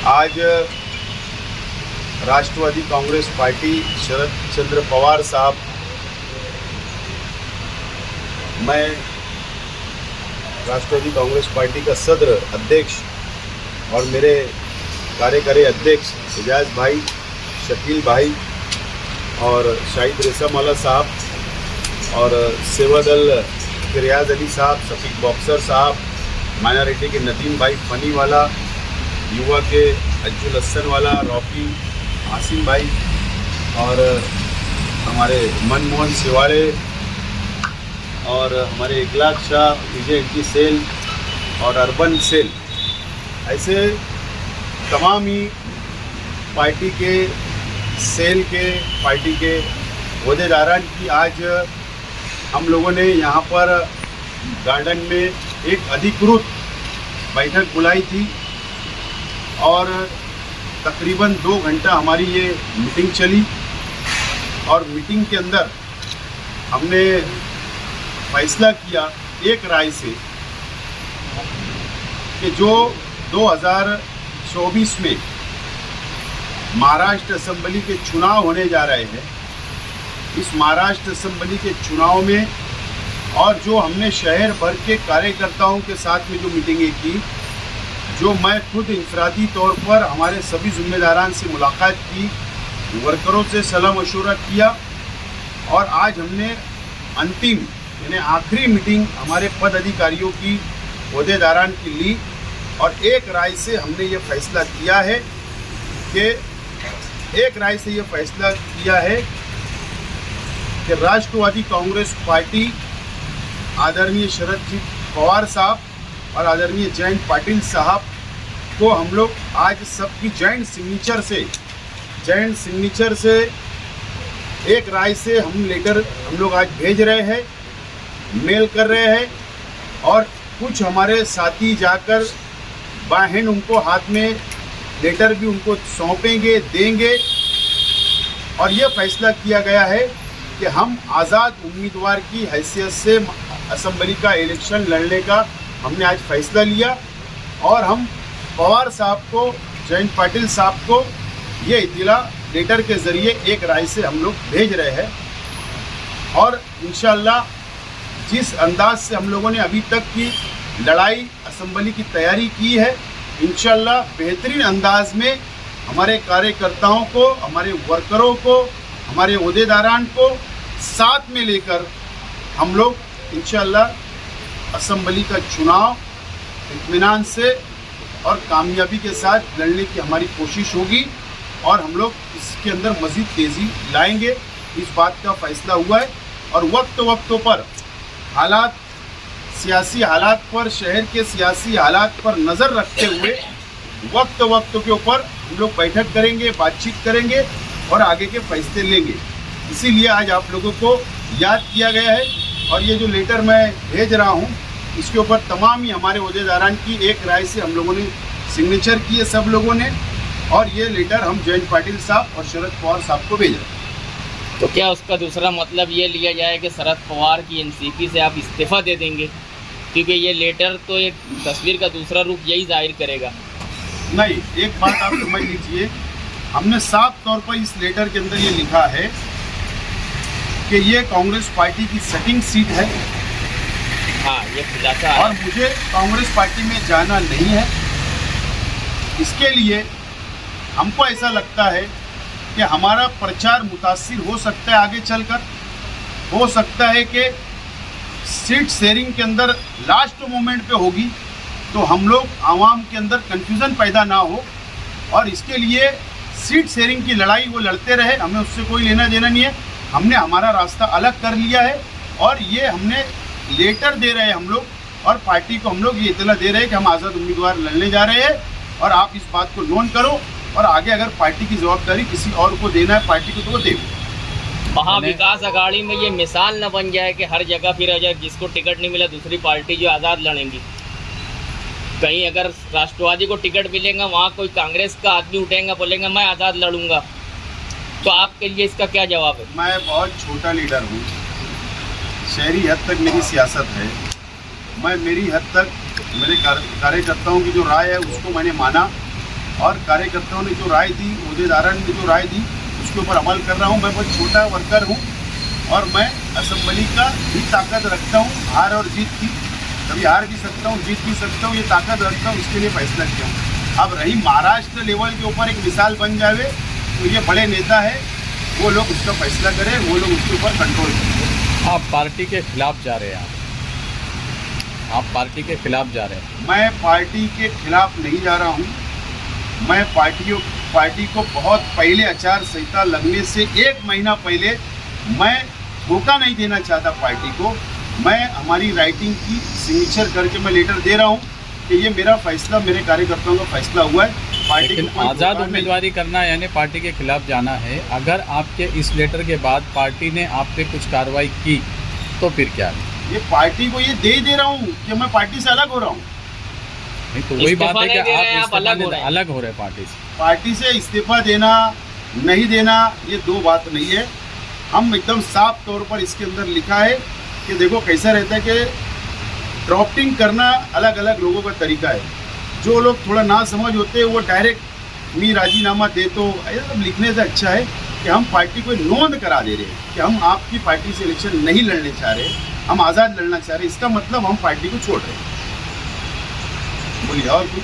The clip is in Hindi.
आज राष्ट्रवादी कांग्रेस पार्टी शरद चंद्र पवार साहब, मैं राष्ट्रवादी कांग्रेस पार्टी का सदर अध्यक्ष और मेरे कार्यकारी अध्यक्ष एजाज भाई, शकील भाई और शाहिद रेशम वाला साहब और सेवा दल के रियाज अली साहब, सफीक बॉक्सर साहब, माइनॉरिटी के नदीम भाई फनी वाला, युवा के अज्जुल हसन वाला, रॉकी आसिम भाई और हमारे मनमोहन सिवाड़े और हमारे इकलाक शाह, विजय एंटी सेल और अर्बन सेल, ऐसे तमाम ही पार्टी के सेल के पार्टी के ओहदेदारान की आज हम लोगों ने यहाँ पर गार्डन में एक अधिकृत बैठक बुलाई थी और तकरीबन 2 घंटा हमारी ये मीटिंग चली और मीटिंग के अंदर हमने फैसला किया एक राय से कि जो 2024 में महाराष्ट्र असेंबली के चुनाव होने जा रहे हैं, इस महाराष्ट्र असेंबली के चुनाव में और जो हमने शहर भर के कार्यकर्ताओं के साथ में जो मीटिंगें की, जो मैं खुद इंफरादी तौर पर हमारे सभी जिम्मेदारान से मुलाकात की, वर्करों से सलाह मशवरा किया और आज हमने अंतिम यानी आखिरी मीटिंग हमारे पद अधिकारियों की, ओहदेदारान की ली और एक राय से हमने ये फैसला किया है कि राष्ट्रवादी कांग्रेस पार्टी आदरणीय शरद जी पवार साहब और आदरणीय जयंत पाटिल साहब को हम लोग आज सबकी जॉइंट सिग्नेचर से एक राय से हम लेटर हम लोग आज भेज रहे हैं, मेल कर रहे हैं और कुछ हमारे साथी जाकर बाहन उनको हाथ में लेटर भी उनको सौंपेंगे, देंगे और यह फैसला किया गया है कि हम आज़ाद उम्मीदवार की हैसियत से असेंबली का इलेक्शन लड़ने का हमने आज फैसला लिया और हम पवार साहब को, जयंत पाटिल साहब को ये इत्तला लेटर के ज़रिए एक राय से हम लोग भेज रहे हैं और इंशाअल्लाह जिस अंदाज से हम लोगों ने अभी तक की लड़ाई असेंबली की तैयारी की है, इंशाअल्लाह बेहतरीन अंदाज में हमारे कार्यकर्ताओं को, हमारे वर्करों को, हमारे ओहदेदारान को साथ में लेकर हम लोग इंशाअल्लाह असेंबली का चुनाव इत्मीनान से और कामयाबी के साथ लड़ने की हमारी कोशिश होगी और हम लोग इसके अंदर मज़ीद तेज़ी लाएंगे। इस बात का फ़ैसला हुआ है और वक्त पर हालात, सियासी हालात पर, शहर के सियासी हालात पर नज़र रखते हुए वक्त के ऊपर हम लोग बैठक करेंगे, बातचीत करेंगे और आगे के फैसले लेंगे। इसीलिए आज आप लोगों को याद किया गया है और ये जो लेटर मैं भेज रहा हूँ इसके ऊपर तमाम ही हमारे ओहदेदारान की एक राय से हम लोगों ने सिग्नेचर किए सब लोगों ने और ये लेटर हम जयंत पाटिल साहब और शरद पवार साहब को भेज रहे हैं। तो क्या उसका दूसरा मतलब ये लिया जाए कि शरद पवार की एनसीपी से आप इस्तीफ़ा दे देंगे? क्योंकि ये लेटर तो एक तस्वीर का दूसरा रूप यही जाहिर करेगा। नहीं, एक बात आप समझ लीजिए, हमने साफ तौर पर इस लेटर के अंदर ये लिखा है कि ये कांग्रेस पार्टी की सेटिंग सीट है। हाँ, ये खुलासा है और मुझे कांग्रेस पार्टी में जाना नहीं है। इसके लिए हमको ऐसा लगता है कि हमारा प्रचार मुतासिर हो सकता है, आगे चलकर हो सकता है कि सीट शेयरिंग के अंदर लास्ट मोमेंट पे होगी तो हम लोग आवाम के अंदर कन्फ्यूज़न पैदा ना हो और इसके लिए सीट शेयरिंग की लड़ाई वो लड़ते रहे, हमें उससे कोई लेना देना नहीं है। हमने हमारा रास्ता अलग कर लिया है और ये हमने लेटर दे रहे हैं हम लोग और पार्टी को हम लोग ये इत्तला दे रहे हैं कि हम आज़ाद उम्मीदवार लड़ने जा रहे हैं और आप इस बात को नोट करो और आगे अगर पार्टी की जवाबदारी किसी और को देना है पार्टी को तो वो दे। महाविकास अघाड़ी में ये मिसाल न बन जाए कि हर जगह फिर अगर जिसको टिकट नहीं मिला दूसरी पार्टी जो आज़ाद लड़ेंगी। कहीं अगर राष्ट्रवादी को टिकट मिलेगा वहाँ कोई कांग्रेस का आदमी उठेगा, बोलेगा मैं आज़ाद लड़ूंगा, तो आपके लिए इसका क्या जवाब है? मैं बहुत छोटा लीडर हूँ, शहरी हद तक मेरी सियासत है। मैं मेरी हद तक मेरे कार्यकर्ताओं की जो राय है उसको मैंने माना और कार्यकर्ताओं ने जो राय दी, अहदेदारों ने जो राय दी, उसके ऊपर अमल कर रहा हूँ। मैं बहुत छोटा वर्कर हूँ और मैं असेंबली का भी ताकत रखता हूँ, हार और जीत की। कभी हार भी सकता हूँ, जीत भी सकता हूँ, ये ताकत रखता हूँ, इसके लिए फैसला किया हूँ। अब रही महाराष्ट्र लेवल के ऊपर एक मिसाल बन जावे, तो ये बड़े नेता है, वो लोग उसका फैसला करें, वो लोग उसके ऊपर कंट्रोल करें। आप पार्टी के खिलाफ जा रहे हैं, आप पार्टी के खिलाफ जा रहे हैं। मैं पार्टी के खिलाफ नहीं जा रहा हूँ। मैं पार्टी को बहुत पहले आचार संहिता लगने से 1 महीना पहले मैं धोखा नहीं देना चाहता पार्टी को। मैं हमारी राइटिंग की सिग्नेचर करके मैं लेटर दे रहा हूँ कि ये मेरा फैसला, मेरे कार्यकर्ताओं का फैसला हुआ है। पार्टी लेकिन को कोई आज़ाद धोखा नहीं। उम्मीदवारी करना यानी पार्टी के खिलाफ जाना है। अगर आपके इस लेटर के बाद पार्टी ने आप पे कुछ कार्रवाई की तो फिर क्या है? ये पार्टी को ये दे रहा हूँ कि मैं पार्टी से अलग हो रहा हूँ। नहीं तो वही बात इस्तीफा है कि नहीं दे रहे हैं, आप आप अलग हो रहे हैं। अलग हो रहे हैं पार्टी से। पार्टी से इस्तीफा देना नहीं देना ये दो बात नहीं है। हम एकदम साफ तौर पर इसके अंदर लिखा है कि देखो कैसा रहता है कि ड्रॉपिंग करना अलग अलग लोगों का तरीका है। जो लोग थोड़ा ना समझ होते हैं वो डायरेक्ट मी राजीनामा दे, तो ऐसा सब लिखने से अच्छा है कि हम पार्टी को नोंद करा दे रहे हैं कि हम आपकी पार्टी से इलेक्शन नहीं लड़ने चाह रहे, हम आज़ाद लड़ना चाह रहे हैं। इसका मतलब हम पार्टी को छोड़ रहे हैं। बोलिए और कुछ?